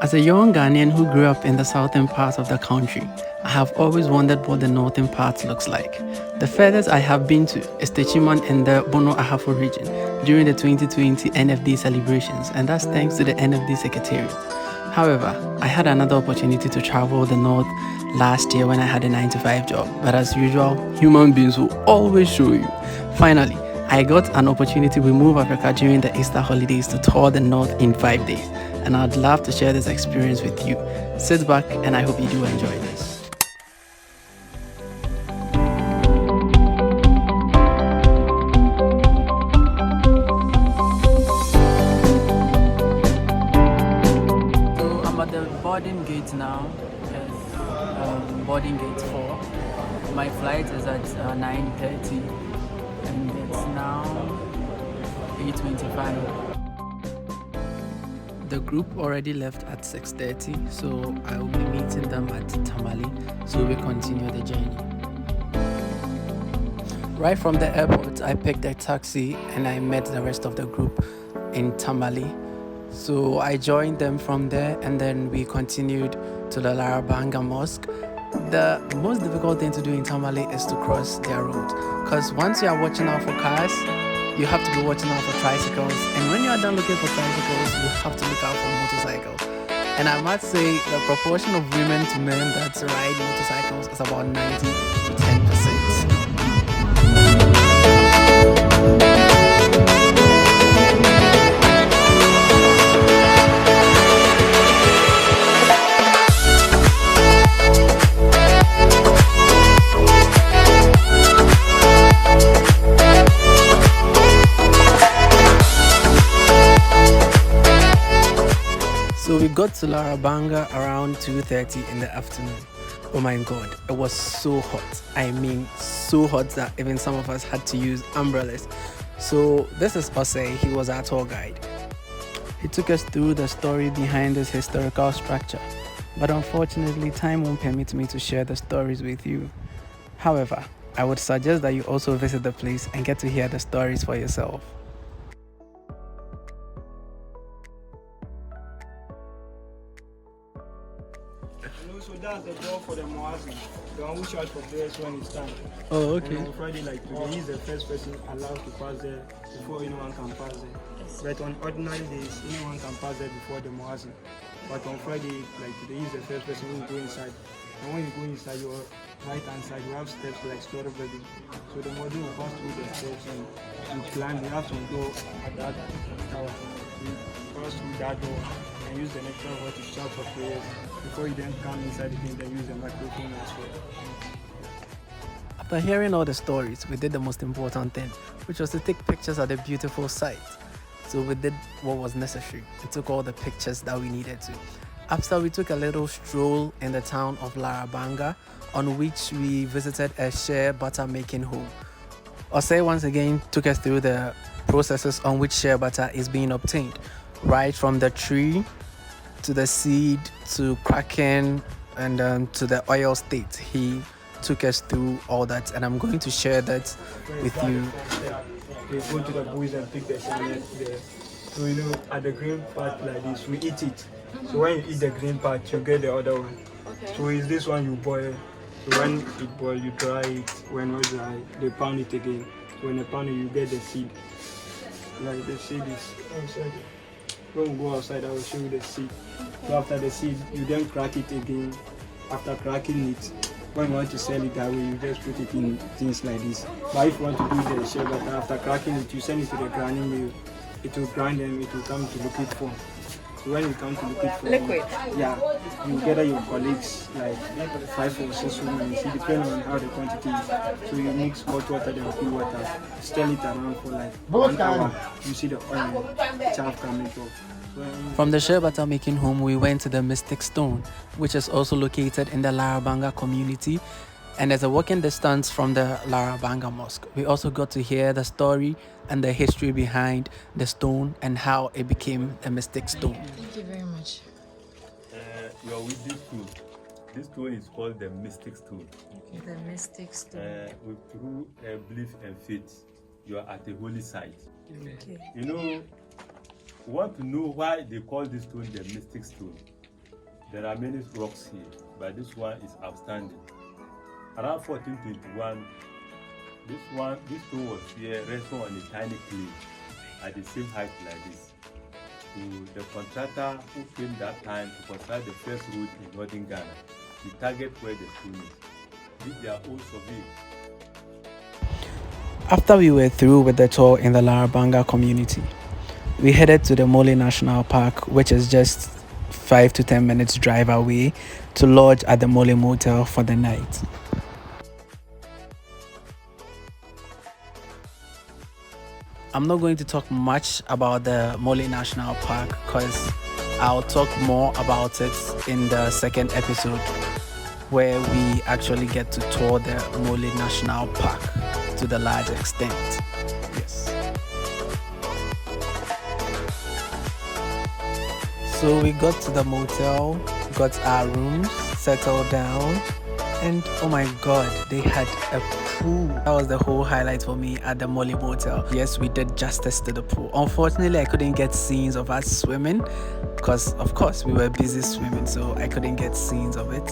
As a young Ghanaian who grew up in the southern part of the country, I have always wondered what the northern part looks like. The furthest I have been to is Techiman in the Bono Ahafo region during the 2020 NFD celebrations, and that's thanks to the NFD Secretariat. However, I had another opportunity to travel the north last year when I had a 9 to 5 job, but as usual, human beings will always show you. Finally, I got an opportunity to move Africa during the Easter holidays to tour the north in 5 days, and I'd love to share this experience with you. Sit back and I hope you do enjoy this. So I'm at the boarding gate now, yes, boarding gate 4. My flight is at 9:30 and it's now 8:25. The group already left at 6:30, so I will be meeting them at Tamale, so we continue the journey. Right from the airport, I picked a taxi and I met the rest of the group in Tamale. So I joined them from there and then we continued to the Larabaanga Mosque. The most difficult thing to do in Tamale is to cross their road, because once you are watching out for cars, you have to be watching out for tricycles, and when you are done looking for tricycles, you have to look out for motorcycles. And I must say the proportion of women to men that ride motorcycles is about 90 to 10%. So we got to Larabaanga around 2:30 in the afternoon. Oh my god, it was so hot. I mean, so hot that even some of us had to use umbrellas. So this is Osei, he was our tour guide. He took us through the story behind this historical structure. But unfortunately, time won't permit me to share the stories with you. However, I would suggest that you also visit the place and get to hear the stories for yourself. So that's the door for the Moazi, the one who charge for prayers when it's time. Oh, okay. And on Friday, like today, he's the first person allowed to pass there before anyone can pass there. But on ordinary days, anyone can pass there before the Moazi. But on Friday, like today, he's the first person who will go inside. And when you go inside your right hand side, you have steps like store building. So the model will pass through the steps and you climb. You have to go at that tower. You pass through that door and use the nectar word to shout for prayers. Before you then come inside again, then use the microphone as well. After hearing all the stories, we did the most important thing, which was to take pictures of the beautiful site. So we did what was necessary. We took all the pictures that we needed to. After we took a little stroll in the town of Larabaanga, on which we visited a shea butter making home. Osei once again took us through the processes on which shea butter is being obtained, right from the tree to the seed to cracking and to the oil state. He took us through all that, and I'm going to share that with you. We go to the bush and pick the shellnet there. So you know, at the green part like this, we eat it. So when you eat the green part, you get the other one. Okay. So is this one you boil. So when it boils, you dry it. When it's dry, they pound it again. So when they pound it, you get the seed. Like the seed is outside. When we go outside, I will show you the seed. So after the seed, you then crack it again. After cracking it, when you want to sell it that way, you just put it in things like this. But if you want to do the shea butter, after cracking it, you send it to the grinding mill. It will grind them, it will come to liquid form. So when you come to liquid form, yeah, you gather your colleagues, like 5 or 6 women, it depends on how the quantity is. So you mix hot water and cool water, stir it around for like 1 hour. You see the oil, chaff coming off. From the shea butter making home, we went to the Mystic Stone, which is also located in the Larabaanga community, and there's a walking distance from the Larabaanga Mosque. We also got to hear the story and the history behind the stone and how it became a Mystic Stone. Thank you very much. You are with this stone. This stone is called the Mystic Stone. The Mystic Stone. Through belief and faith, you are at a holy site. Okay. You know, want to know why they call this stone the Mystic Stone? There are many rocks here, but this one is outstanding. Around 1421, this stone was here resting on a tiny cliff at the same height like this. So the contractor who came that time to construct the first road in northern Ghana, he target where the stone is. Did their own survey. After we were through with the tour in the Larabaanga community, we headed to the Mole National Park, which is just 5 to 10 minutes drive away, to lodge at the Mole Motel for the night. I'm not going to talk much about the Mole National Park because I'll talk more about it in the second episode, where we actually get to tour the Mole National Park to the large extent. Yes. So we got to the motel, got our rooms, settled down, and oh my god, they had a pool. That was the whole highlight for me at the Mole Motel. Yes, we did justice to the pool. Unfortunately, I couldn't get scenes of us swimming because of course we were busy swimming, so I couldn't get scenes of it.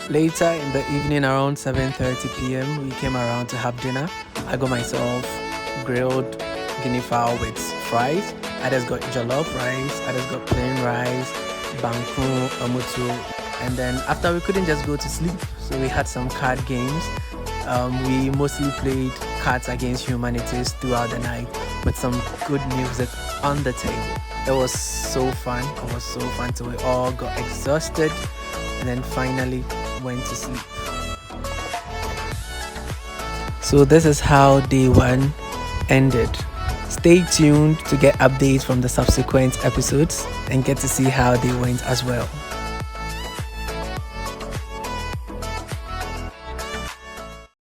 Later in the evening, around 7:30 p.m, we came around to have dinner. I got myself grilled guinea fowl with fries. Others got jollof rice. Others got plain rice, banku, amutu. And then after, we couldn't just go to sleep, so we had some card games. We mostly played Cards Against Humanities throughout the night with some good music on the table. It was so fun. It was so fun. So we all got exhausted and then finally went to sleep. So this is how day one ended. Stay tuned to get updates from the subsequent episodes and get to see how they went as well.